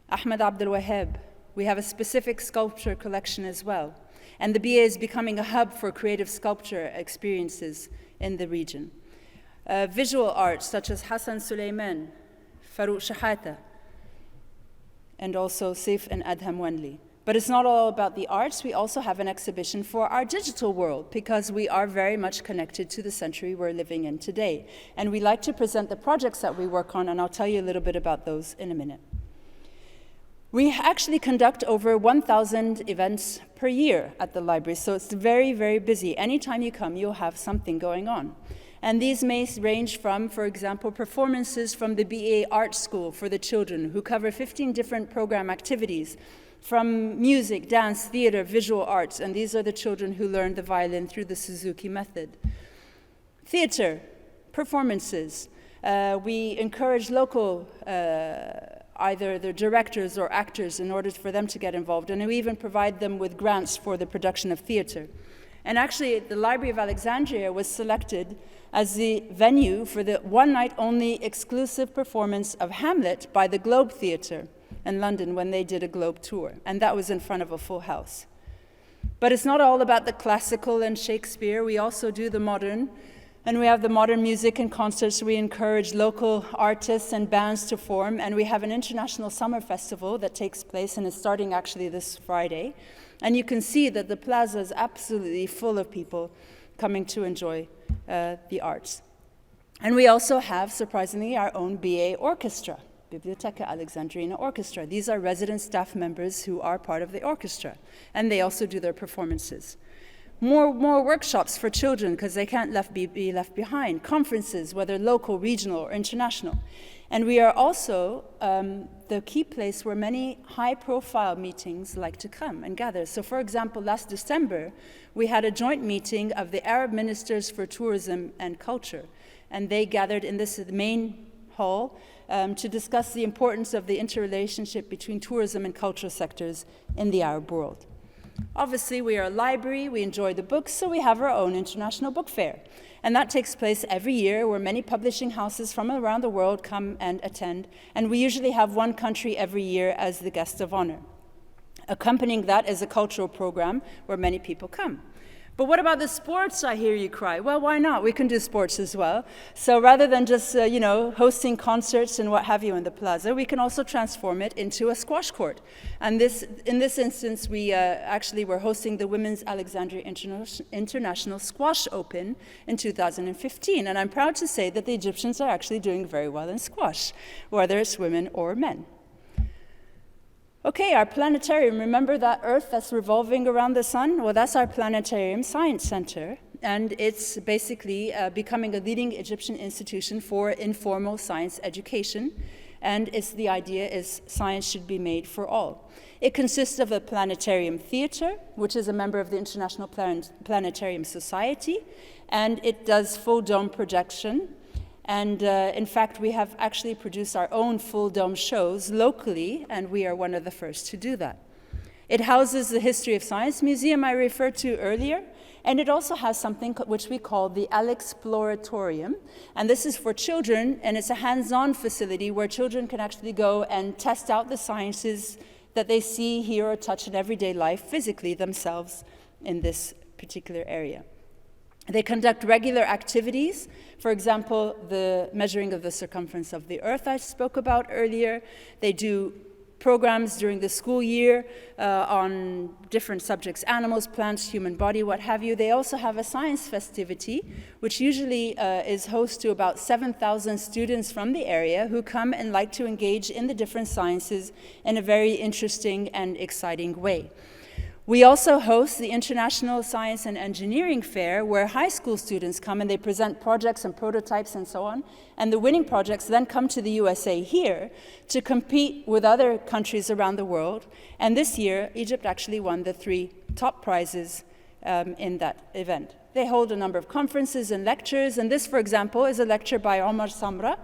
Ahmed Abdul Wahab. We have a specific sculpture collection as well. And the BA is becoming a hub for creative sculpture experiences in the region. Visual arts such as Hassan Suleiman, Farouk Shahata, and also Saif and Adham Wanli. But it's not all about the arts. We also have an exhibition for our digital world because we are very much connected to the century we're living in today. And we like to present the projects that we work on, and I'll tell you a little bit about those in a minute. We actually conduct over 1,000 events per year at the library, so it's very, very busy. Anytime you come, you'll have something going on. And these may range from, for example, performances from the BA Art School for the children, who cover 15 different program activities, from music, dance, theater, visual arts, and these are the children who learn the violin through the Suzuki method. Theater, performances. We encourage local either the directors or actors in order for them to get involved, and we even provide them with grants for the production of theater. And actually, the Library of Alexandria was selected as the venue for the one-night-only exclusive performance of Hamlet by the Globe Theatre in London when they did a Globe tour, and that was in front of a full house. But it's not all about the classical and Shakespeare. We also do the modern, and we have the modern music and concerts. We encourage local artists and bands to form, and we have an international summer festival that takes place, and it's starting actually this Friday. And you can see that the plaza is absolutely full of people coming to enjoy the arts. And we also have, surprisingly, our own BA orchestra, Bibliotheca Alexandria Orchestra. These are resident staff members who are part of the orchestra, and they also do their performances. More workshops for children because they can't be left behind. Conferences, whether local, regional, or international. And we are also the key place where many high-profile meetings like to come and gather. So, for example, last December, we had a joint meeting of the Arab Ministers for Tourism and Culture, and they gathered in this main hall to discuss the importance of the interrelationship between tourism and cultural sectors in the Arab world. Obviously, we are a library, we enjoy the books, so we have our own international book fair. And that takes place every year where many publishing houses from around the world come and attend, and we usually have one country every year as the guest of honor. Accompanying that is a cultural program where many people come. But what about the sports, I hear you cry? Well, why not? We can do sports as well. So rather than just, hosting concerts and what have you in the plaza, we can also transform it into a squash court. And in this instance, we actually were hosting the Women's Alexandria International Squash Open in 2015. And I'm proud to say that the Egyptians are actually doing very well in squash, whether it's women or men. Okay, our planetarium, remember that Earth that's revolving around the sun? Well, that's our Planetarium Science Center, and it's basically becoming a leading Egyptian institution for informal science education, and the idea is science should be made for all. It consists of a planetarium theater, which is a member of the International Planetarium Society, and it does full dome projection. And in fact, we have actually produced our own full dome shows locally, and we are one of the first to do that. It houses the History of Science Museum I referred to earlier, and it also has something which we call the Alexploratorium. And this is for children, and it's a hands-on facility where children can actually go and test out the sciences that they see, hear, or touch in everyday life physically themselves in this particular area. They conduct regular activities, for example, the measuring of the circumference of the Earth I spoke about earlier. They do programs during the school year on different subjects, animals, plants, human body, what have you. They also have a science festivity, which usually is host to about 7,000 students from the area who come and like to engage in the different sciences in a very interesting and exciting way. We also host the International Science and Engineering Fair, where high school students come and they present projects and prototypes and so on. And the winning projects then come to the USA here to compete with other countries around the world. And this year, Egypt actually won the 3 top prizes in that event. They hold a number of conferences and lectures. And this, for example, is a lecture by Omar Samra.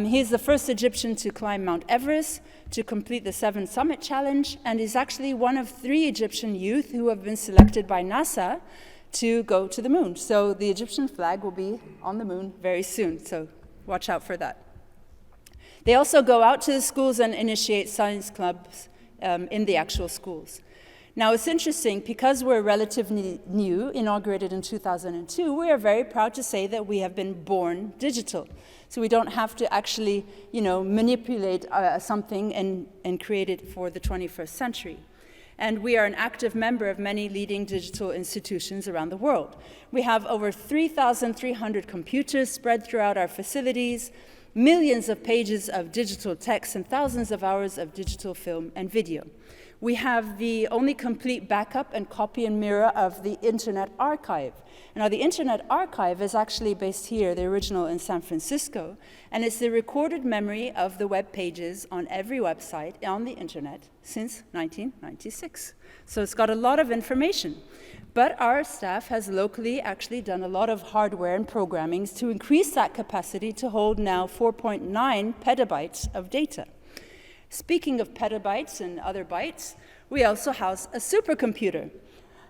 He's the first Egyptian to climb Mount Everest, to complete the 7 Summit Challenge, and he's actually one of 3 Egyptian youth who have been selected by NASA to go to the moon. So the Egyptian flag will be on the moon very soon, so watch out for that. They also go out to the schools and initiate science clubs in the actual schools. Now, it's interesting, because we're relatively new, inaugurated in 2002, we are very proud to say that we have been born digital. So we don't have to actually, manipulate something and create it for the 21st century. And we are an active member of many leading digital institutions around the world. We have over 3,300 computers spread throughout our facilities, millions of pages of digital text, and thousands of hours of digital film and video. We have the only complete backup and copy and mirror of the Internet Archive. Now, the Internet Archive is actually based here, the original in San Francisco, and it's the recorded memory of the web pages on every website on the Internet since 1996. So it's got a lot of information. But our staff has locally actually done a lot of hardware and programming to increase that capacity to hold now 4.9 petabytes of data. Speaking of petabytes and other bytes, we also house a supercomputer.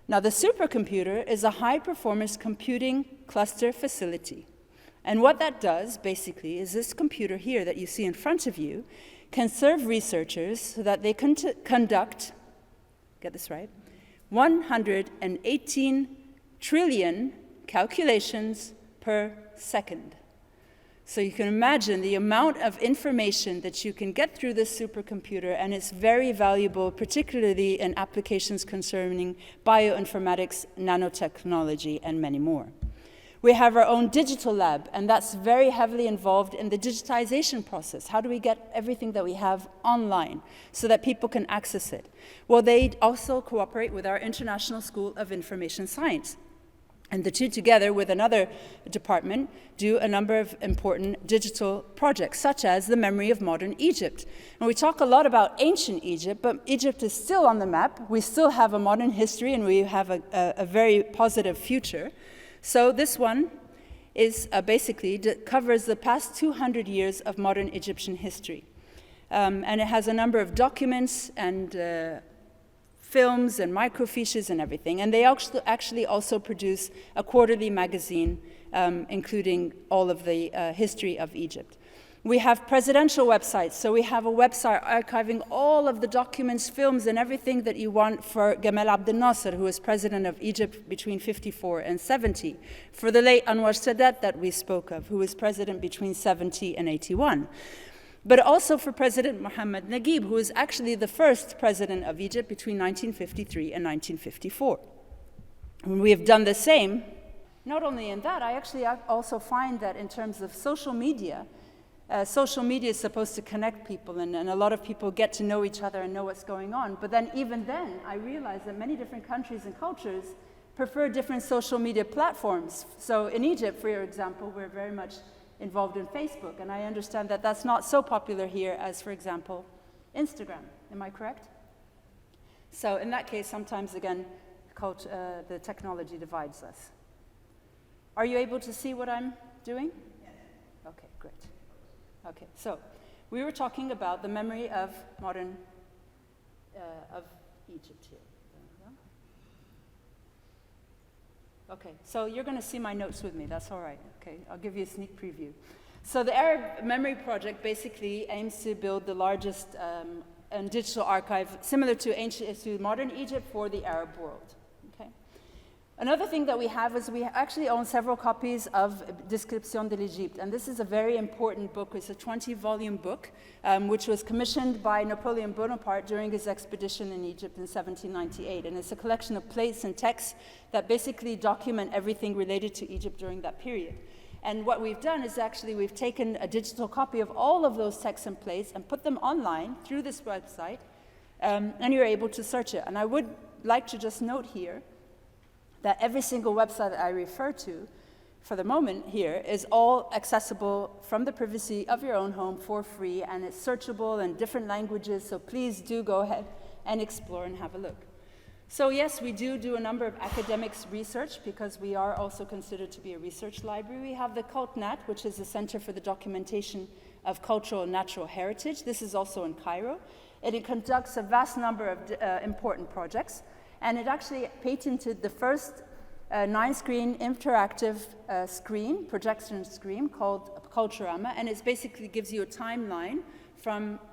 Now, the supercomputer is a high-performance computing cluster facility. And what that does, basically, is this computer here that you see in front of you can serve researchers so that they can conduct, get this right, 118 trillion calculations per second. So you can imagine the amount of information that you can get through this supercomputer, and it's very valuable, particularly in applications concerning bioinformatics, nanotechnology, and many more. We have our own digital lab, and that's very heavily involved in the digitization process. How do we get everything that we have online so that people can access it? Well, they also cooperate with our International School of Information Science. And the two together with another department do a number of important digital projects, such as the Memory of Modern Egypt. And we talk a lot about ancient Egypt, but Egypt is still on the map. We still have a modern history, and we have a very positive future. So this one is basically covers the past 200 years of modern Egyptian history. And it has a number of documents and films and microfiches and everything. And they actually also produce a quarterly magazine, including all of the history of Egypt. We have presidential websites. So we have a website archiving all of the documents, films, and everything that you want for Gamal Abdel Nasser, who was president of Egypt between 54 and 70. For the late Anwar Sadat that we spoke of, who was president between 70 and 81. But also for President Mohammed Naguib, who was actually the first president of Egypt between 1953 and 1954. And we have done the same. Not only in that, I actually also find that in terms of social media, social media is supposed to connect people, and a lot of people get to know each other and know what's going on. But then even then, I realized that many different countries and cultures prefer different social media platforms. So in Egypt, for example, we're very much involved in Facebook, and I understand that that's not so popular here as, for example, Instagram. Am I correct? So in that case, sometimes, again, the technology divides us. Are you able to see what I'm doing? Yes. Okay, great. Okay, so we were talking about the memory of modern, of Egypt here. Okay, so you're going to see my notes with me, that's all right. Okay, I'll give you a sneak preview. So the Arab Memory Project basically aims to build the largest digital archive similar to modern Egypt for the Arab world. Okay. Another thing that we have is we actually own several copies of Description de l'Égypte, and this is a very important book. It's a 20-volume book, which was commissioned by Napoleon Bonaparte during his expedition in Egypt in 1798, and it's a collection of plates and texts that basically document everything related to Egypt during that period. And what we've done is actually we've taken a digital copy of all of those texts and plates and put them online through this website, and you're able to search it. And I would like to just note here that every single website that I refer to for the moment here is all accessible from the privacy of your own home for free, and it's searchable in different languages, so please do go ahead and explore and have a look. So yes, we do a number of academics research because we are also considered to be a research library. We have the CultNat, which is the Center for the Documentation of Cultural and Natural Heritage. This is also in Cairo. And it conducts a vast number of important projects. And it actually patented the first 9-screen interactive projection screen called Culturama. And it basically gives you a timeline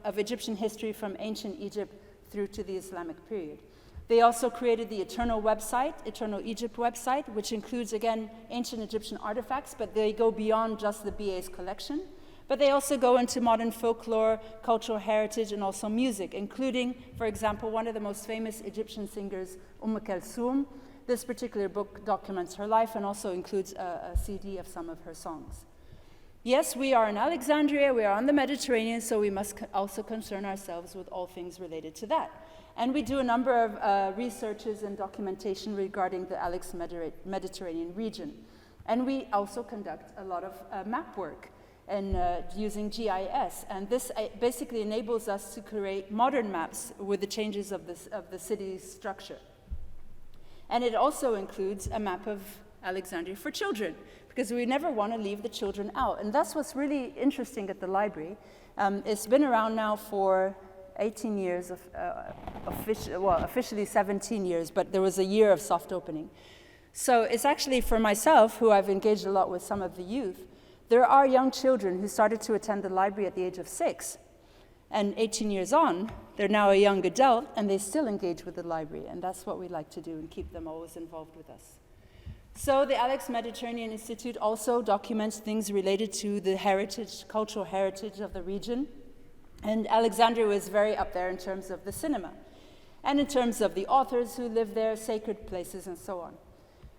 of Egyptian history from ancient Egypt through to the Islamic period. They also created the Eternal Egypt website, which includes, again, ancient Egyptian artifacts, but they go beyond just the BA's collection. But they also go into modern folklore, cultural heritage, and also music, including, for example, one of the most famous Egyptian singers, Kulthum. This particular book documents her life and also includes a CD of some of her songs. Yes, we are in Alexandria, we are on the Mediterranean, so we must also concern ourselves with all things related to that. And we do a number of researches and documentation regarding the Mediterranean region. And we also conduct a lot of map work and using GIS. And this basically enables us to create modern maps with the changes of the city's structure. And it also includes a map of Alexandria for children, because we never want to leave the children out. And that's what's really interesting at the library. It's been around now for 18 years, officially 17 years, but there was a year of soft opening. So it's actually for myself, who I've engaged a lot with some of the youth, there are young children who started to attend the library at the age of 6. And 18 years on, they're now a young adult, and they still engage with the library. And that's what we like to do and keep them always involved with us. So the Alex Mediterranean Institute also documents things related to the cultural heritage of the region. And Alexandria was very up there in terms of the cinema, and in terms of the authors who live there, sacred places, and so on.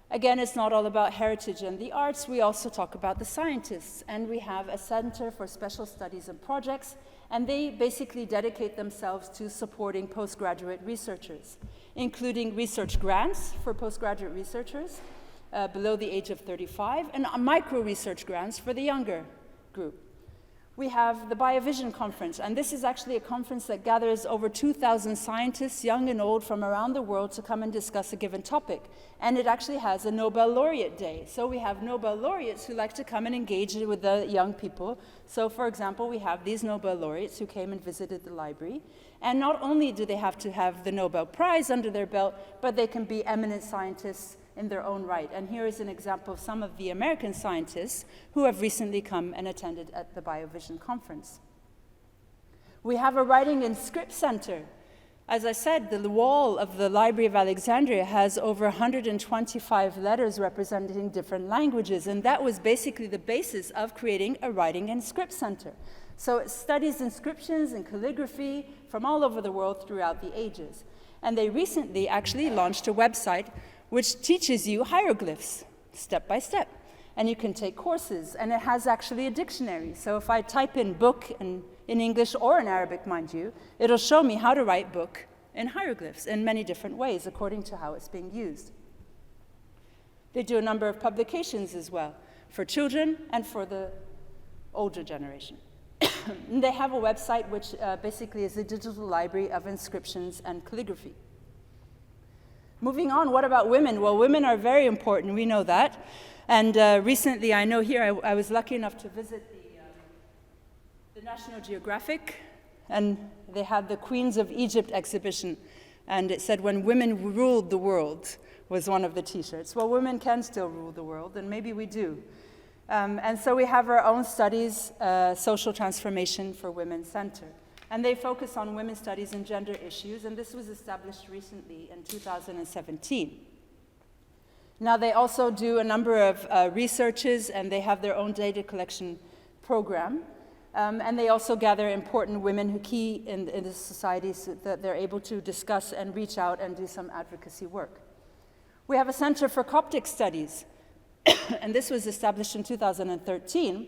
Again, it's not all about heritage and the arts. We also talk about the scientists, and we have a Center for Special Studies and Projects, and they basically dedicate themselves to supporting postgraduate researchers, including research grants for postgraduate researchers below the age of 35, and micro-research grants for the younger group. We have the BioVision Conference, and this is actually a conference that gathers over 2,000 scientists, young and old, from around the world to come and discuss a given topic. And it actually has a Nobel Laureate Day. So we have Nobel laureates who like to come and engage with the young people. So, for example, we have these Nobel laureates who came and visited the library. And not only do they have to have the Nobel Prize under their belt, but they can be eminent scientists in their own right. And here is an example of some of the American scientists who have recently come and attended at the BioVision Conference. We have a Writing and Script Center. As I said, the wall of the Library of Alexandria has over 125 letters representing different languages, and that was basically the basis of creating a Writing and Script Center. So it studies inscriptions and calligraphy from all over the world throughout the ages. And they recently actually launched a website which teaches you hieroglyphs, step by step. and you can take courses, and it has actually a dictionary. So if I type in book in English or in Arabic, mind you, it'll show me how to write book in hieroglyphs in many different ways according to how it's being used. They do a number of publications as well for children and for the older generation. And they have a website which basically is a digital library of inscriptions and calligraphy. Moving on, what about women? Well, women are very important, we know that. And recently, I know here, I was lucky enough to visit the National Geographic, and they had the Queens of Egypt exhibition. And it said, when women ruled the world, was one of the t-shirts. Well, women can still rule the world, and maybe we do. And so we have our own studies, Social Transformation for Women Center. And they focus on women's studies and gender issues, and this was established recently in 2017. Now, they also do a number of researches, and they have their own data collection program. And they also gather important women who key in the society so that they're able to discuss and reach out and do some advocacy work. We have a Center for Coptic Studies, and this was established in 2013,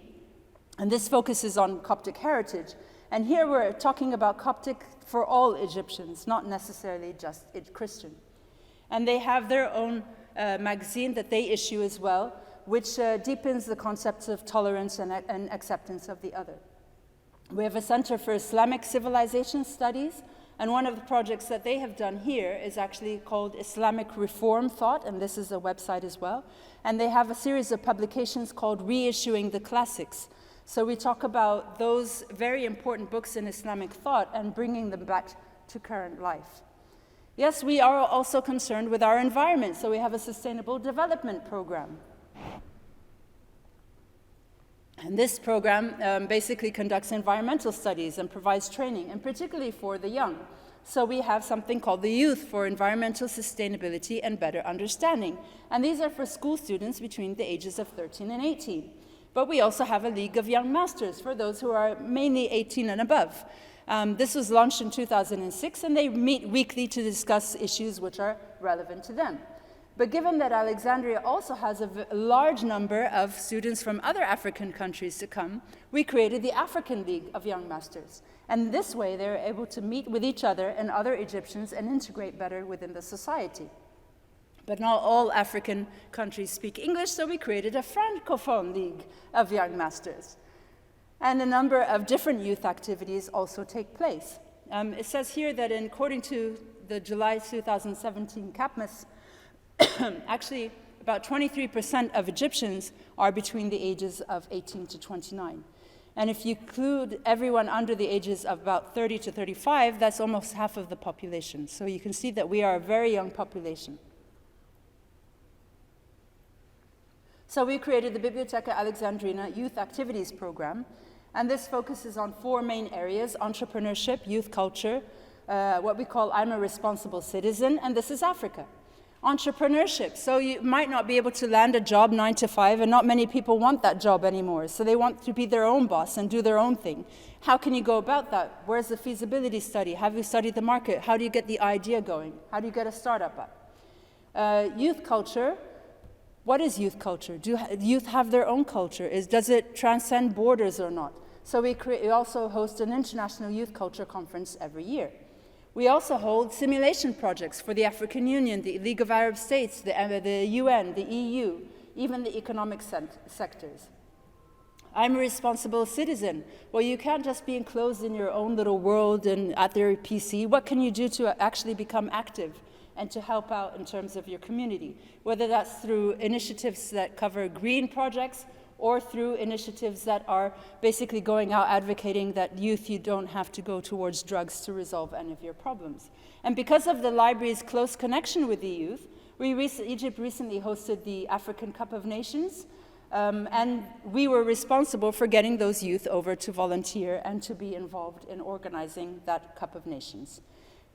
and this focuses on Coptic heritage. And here we're talking about Coptic for all Egyptians, not necessarily just Christian. And they have their own magazine that they issue as well, which deepens the concepts of tolerance and acceptance of the other. We have a Center for Islamic Civilization Studies, and one of the projects that they have done here is actually called Islamic Reform Thought, and this is a website as well. And they have a series of publications called Reissuing the Classics. So we talk about those very important books in Islamic thought and bringing them back to current life. Yes, we are also concerned with our environment, so we have a Sustainable Development Program. And this program basically conducts environmental studies and provides training, and particularly for the young. So we have something called the Youth for Environmental Sustainability and Better Understanding. And these are for school students between the ages of 13 and 18. But we also have a League of Young Masters for those who are mainly 18 and above. This was launched in 2006, and they meet weekly to discuss issues which are relevant to them. But given that Alexandria also has a large number of students from other African countries to come, we created the African League of Young Masters. And this way, they're able to meet with each other and other Egyptians and integrate better within the society. But not all African countries speak English, so we created a Francophone League of Young Masters. And a number of different youth activities also take place. It says here that according to the July 2017 CAPMAS, actually about 23% of Egyptians are between the ages of 18 to 29. And if you include everyone under the ages of about 30 to 35, that's almost half of the population. So you can see that we are a very young population. So we created the Bibliotheca Alexandria Youth Activities Program, and this focuses on 4 main areas: entrepreneurship, youth culture, what we call I'm a Responsible Citizen, and this is Africa. Entrepreneurship, so you might not be able to land a job 9 to 5, and not many people want that job anymore, so they want to be their own boss and do their own thing. How can you go about that? Where's the feasibility study? Have you studied the market? How do you get the idea going? How do you get a startup up? Youth culture. What is youth culture? Do youth have their own culture? Does it transcend borders or not? So we also host an international youth culture conference every year. We also hold simulation projects for the African Union, the League of Arab States, the UN, the EU, even the economic sectors. I'm a responsible citizen. Well, you can't just be enclosed in your own little world and at their PC. What can you do to actually become active and to help out in terms of your community? Whether that's through initiatives that cover green projects or through initiatives that are basically going out advocating that youth, you don't have to go towards drugs to resolve any of your problems. And because of the library's close connection with the youth, Egypt recently hosted the African Cup of Nations, and we were responsible for getting those youth over to volunteer and to be involved in organizing that Cup of Nations.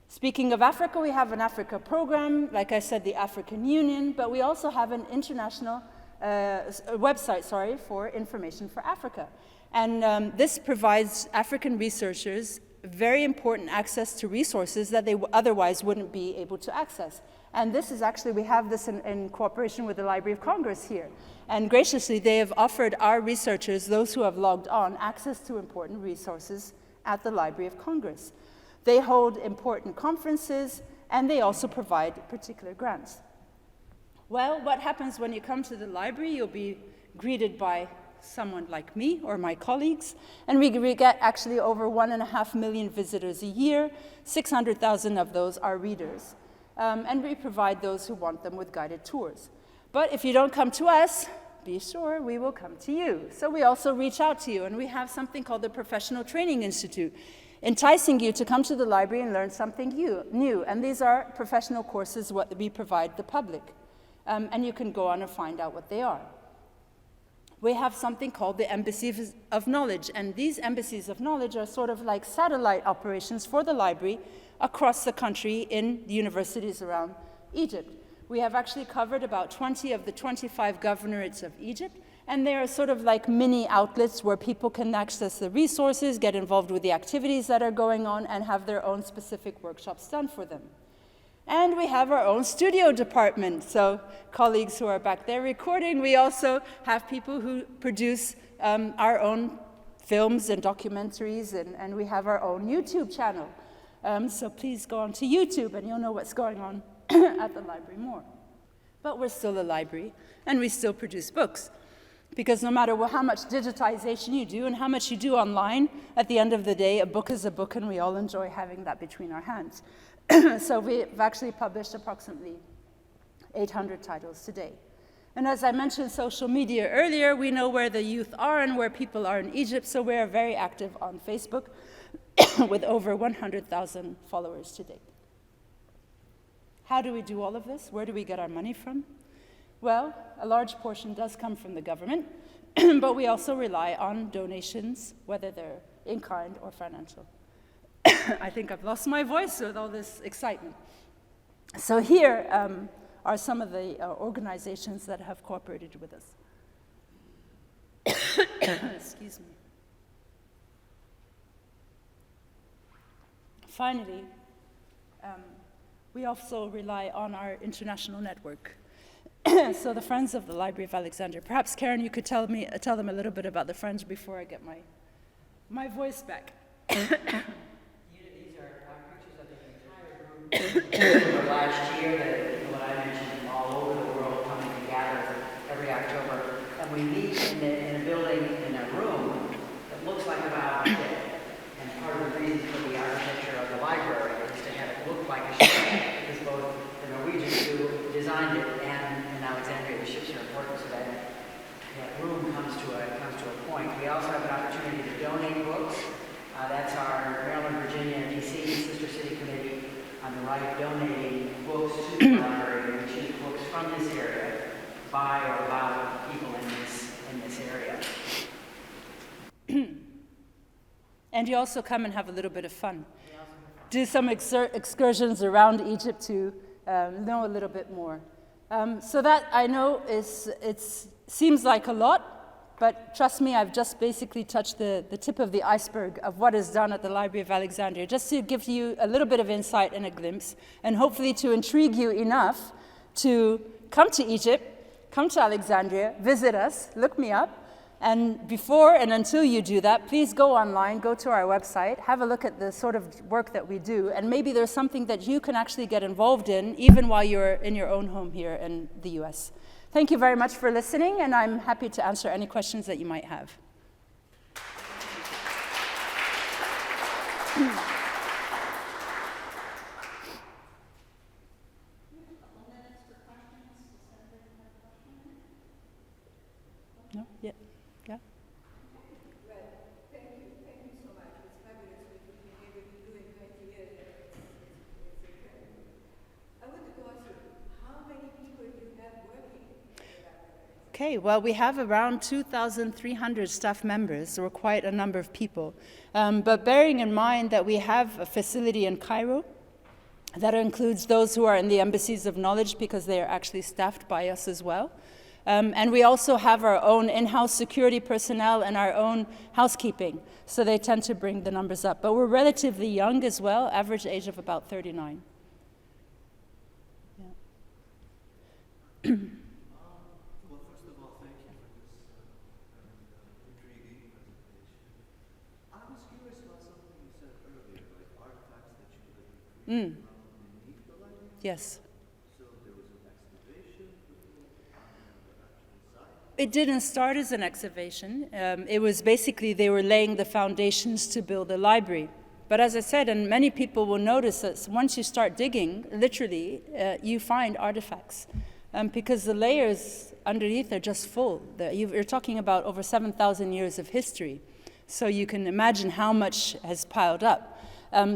Speaking of Africa, we have an Africa program, like I said, the African Union, but we also have an international website, for Information for Africa. And this provides African researchers very important access to resources that they otherwise wouldn't be able to access. And this is actually, we have this in cooperation with the Library of Congress here. And graciously, they have offered our researchers, those who have logged on, access to important resources at the Library of Congress. They hold important conferences, and they also provide particular grants. Well, what happens when you come to the library? You'll be greeted by someone like me or my colleagues, and we get actually over 1.5 million visitors a year. 600,000 of those are readers. And we provide those who want them with guided tours. But if you don't come to us, be sure we will come to you. So we also reach out to you, and we have something called the Professional Training Institute, enticing you to come to the library and learn something new. And these are professional courses what we provide the public. And you can go on and find out what they are. We have something called the Embassies of Knowledge, and these Embassies of Knowledge are sort of like satellite operations for the library across the country in the universities around Egypt. We have actually covered about 20 of the 25 governorates of Egypt, and they are sort of like mini outlets where people can access the resources, get involved with the activities that are going on, and have their own specific workshops done for them. And we have our own studio department. So colleagues who are back there recording, we also have people who produce our own films and documentaries, and we have our own YouTube channel. So please go on to YouTube and you'll know what's going on at the library more. But we're still a library, and we still produce books. Because no matter how much digitization you do and how much you do online, at the end of the day, a book is a book, and we all enjoy having that between our hands. So we've actually published approximately 800 titles today. And as I mentioned social media earlier, we know where the youth are and where people are in Egypt, so we are very active on Facebook with over 100,000 followers to date. How do we do all of this? Where do we get our money from? Well, a large portion does come from the government, but we also rely on donations, whether they're in kind or financial. I think I've lost my voice with all this excitement. So here are some of the organizations that have cooperated with us. Excuse me. Finally, we also rely on our international network. So the Friends of the Library of Alexandria. Perhaps, Karen, you could tell them a little bit about the Friends before I get my voice back. For last year, what I mentioned, all over the world coming together every October, and we meet in a building, in a room that looks like a bibliotheca. And part of the reason for the architecture of the library is to have it look like a ship, because both the Norwegians who designed it and in Alexandria, the ships are important, so that room comes to a point. We also have an opportunity to donate books. That's our Maryland, Virginia, and DC Sister City Committee on the right of donating books to the library, which is books from this area by or about people in this area. And you also come and have a little bit of fun. Do some excursions around Egypt to know a little bit more. So that, I know, it seems like a lot, but trust me, I've just basically touched the tip of the iceberg of what is done at the Library of Alexandria, just to give you a little bit of insight and a glimpse, and hopefully to intrigue you enough to come to Egypt, come to Alexandria, visit us, look me up, and before and until you do that, please go online, go to our website, have a look at the sort of work that we do, and maybe there's something that you can actually get involved in, even while you're in your own home here in the US. Thank you very much for listening, and I'm happy to answer any questions that you might have. No? Yeah. Yeah? Well, thank you so much. It's fabulous what you've been able to do in 20 years. It's incredible. I want to go ask you, how many people do you have working? Okay, well, we have around 2,300 staff members, so we're quite a number of people. But bearing in mind that we have a facility in Cairo, that includes those who are in the Embassies of Knowledge, because they are actually staffed by us as well. And we also have our own in-house security personnel and our own housekeeping. So they tend to bring the numbers up. But we're relatively young as well, average age of about 39. Well, first of all, thank you for this intriguing presentation. I was curious about something you said earlier, like artifacts that you could create beneath the library. Yes. So there was an excavation before the actual site. It didn't start as an excavation. It was basically they were laying the foundations to build a library. But as I said, and many people will notice that once you start digging, literally, you find artifacts. Because the layers underneath are just full. You're talking about over 7,000 years of history. So you can imagine how much has piled up.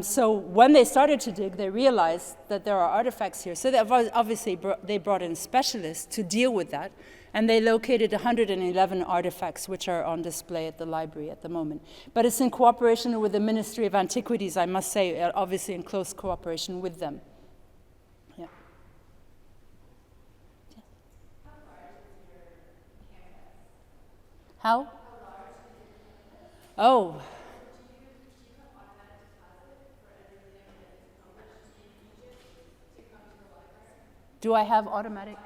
So when they started to dig, they realized that there are artifacts here. So they brought in specialists to deal with that. And they located 111 artifacts, which are on display at the library at the moment. But it's in cooperation with the Ministry of Antiquities, I must say, obviously in close cooperation with them. Yeah. How? Oh. Do I have automatic?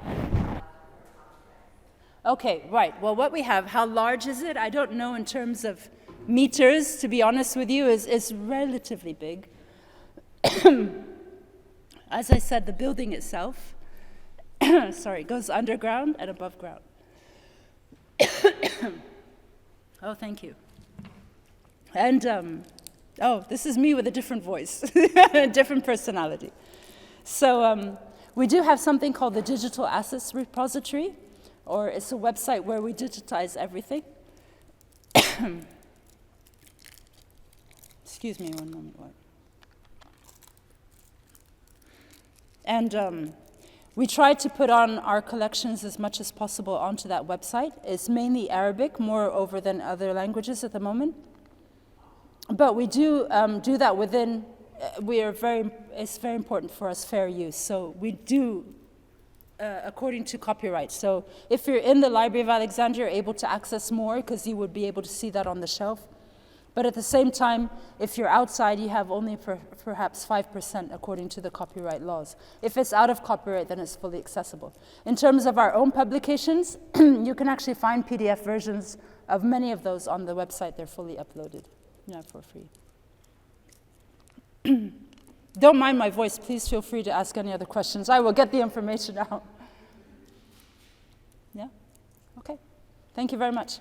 Okay, right. Well, what we have, how large is it? I don't know in terms of meters, to be honest with you, is relatively big. As I said, the building itself, goes underground and above ground. Oh, thank you. And, this is me with a different voice, a different personality. So we do have something called the Digital Assets Repository, or it's a website where we digitize everything. Excuse me one moment. And we try to put on our collections as much as possible onto that website. It's mainly Arabic, more over than other languages at the moment. But we do do that within, it's very important for us, fair use. So we do according to copyright. So if you're in the Library of Alexandria, you're able to access more because you would be able to see that on the shelf. But at the same time, if you're outside, you have only perhaps 5% according to the copyright laws. If it's out of copyright, then it's fully accessible. In terms of our own publications, you can actually find PDF versions of many of those on the website. They're fully uploaded, for free. Don't mind my voice. Please feel free to ask any other questions. I will get the information out. Yeah? Okay. Thank you very much.